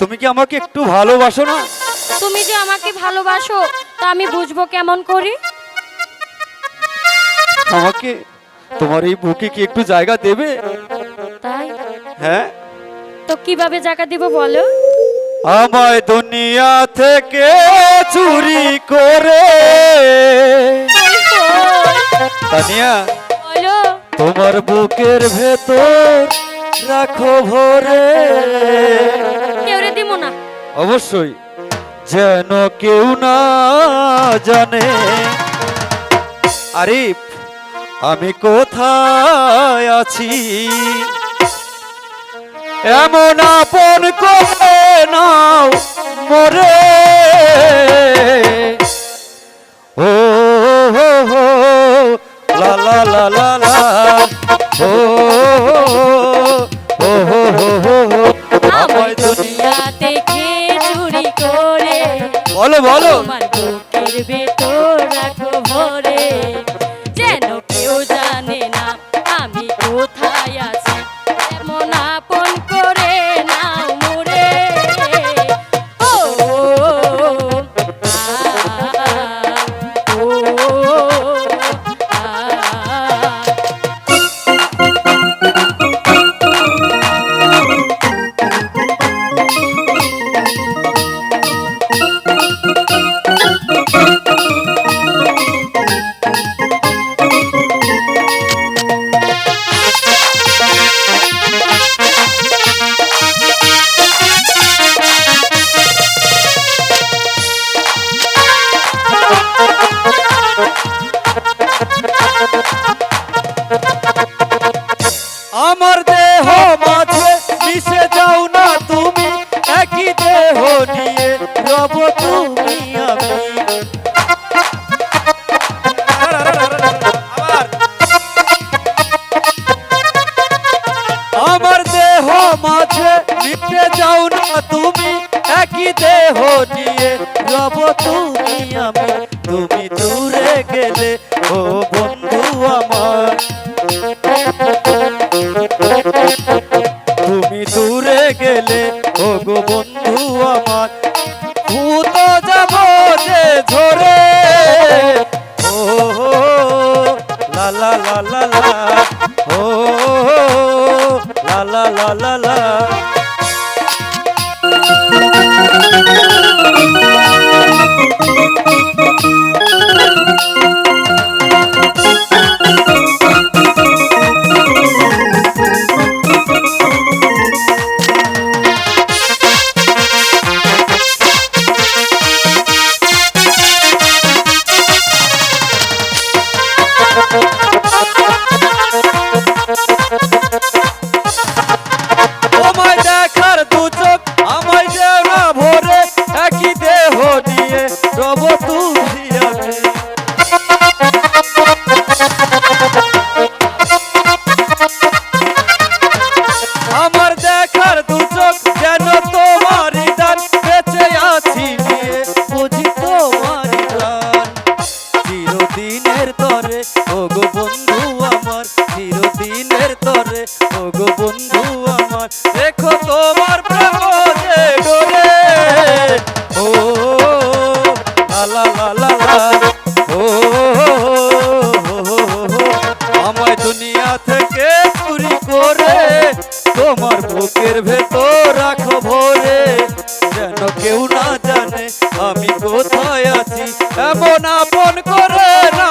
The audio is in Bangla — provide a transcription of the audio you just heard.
তুমি কি আমাকে একটু ভালোবাসো না? তুমি যে আমাকে ভালোবাসো তা আমি বুঝবো কেমন করে? আমাকে তোমার এই বুকে কি একটু জায়গা দেবে? তাই? হ্যাঁ। তো কিভাবে জায়গা দিব বলো? আমায় দুনিয়া থেকে চুরি করে তানিয়া বলো। তোমার বুকের ভেতর রাখো ভরে। কেউ রে দিব না। অবশ্যই, যেন কেউ না জানে। আরিফ, আমি কোথায় আছি এমন আপন করে নাও মরে। ও হো হো লা লা লা লা লা ও হো হো হো হো আমায় দুনিয়া থেকে চুরি করে বলো বলো। তোমার বুকের ভেতর রাখো ভরে, যেন কেউ জানে না আমি কোথায় আছি এমন আপন করে নাও মোরে। ও ও আমার দেহ মাঝে মিশে যাও না তুমি, একই দেহ নিয়ে রব তুমি আমি। আমার দেহ মাঝে মিশে যাও না তুমি, একই দেহ নিয়ে রব তুমি আমি। তুমি দূরে গেলে ও বন্ধু আমার, তুমি দূরে গেলে ও গো বন্ধু আমার, ভূত যাব যে ঝরে। ও লা লা লা লা লা ও লা লা লা লা লা। তোমায় দেখার দু চোখ আমায় যে না ভরে, একই দেহ নিয়ে রব তুমি আমি। আমার দেখার দু চোখ যেন তোমারই দান, বেঁচে আছি নিয়ে বুঝি তোমারই দান। চিরদিনের তরে ও গো বন্ধু আমার, চিরদিনের তরে ও গো বন্ধু আমার, দেখো তোমার প্রেম যে ডোরে। ও লা লা লা লা ও আমায় দুনিয়া থেকে চুরি করে তোমার বুকের ভেতর রাখো ভরে, যেন কেউ না জানে আমি কোথায় আছি এমন আপন করে না